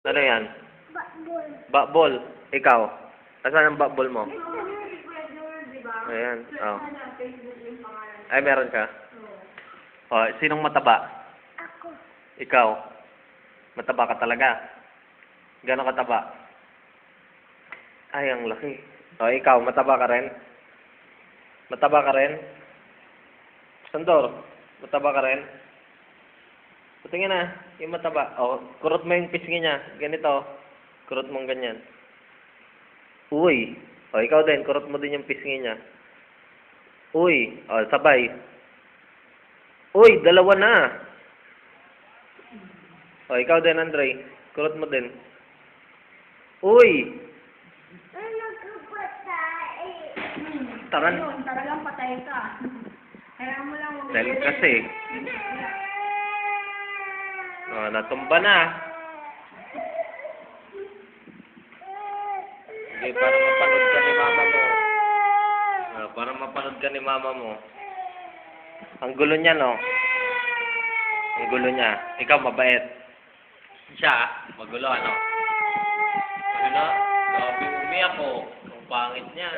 Ano yan? Bakbol. Bakbol. Ikaw. Asan ang bakbol mo? Diba? Ayan. Oh. Facebook yung pangalan. Ay, meron ka? Oh, sinong mataba? Ako. Ikaw. Mataba ka talaga. Gano'ng kataba? Ay, ang laki. Oh, ikaw, mataba ka rin? Mataba ka rin? Sandor, mataba ka rin? Patingin na, yung mataba. Oh, kurot mo yung pisngi niya. Ganito. Kurot mong ganyan. Uy. Oh, ikaw din, kurot mo din yung pisngi niya. Uy. Oh, sabay. Uy, dalawa na. Oh, ikaw din, Andre. Kurot mo din. Uy. Ano ka patay? Taran. Ayun, talagang patay ka. Kaya mo lang Dahil kasi. Oh, natumba na. Sige, para mapanood ka ni mama mo. Oh, para mapanood ka ni mama mo. Ang gulo niya, no? Ang gulo niya. Ikaw, mabait. Siya, magulo, ano? Magulo? Grabe, umiyak ko. Ang pangit niya.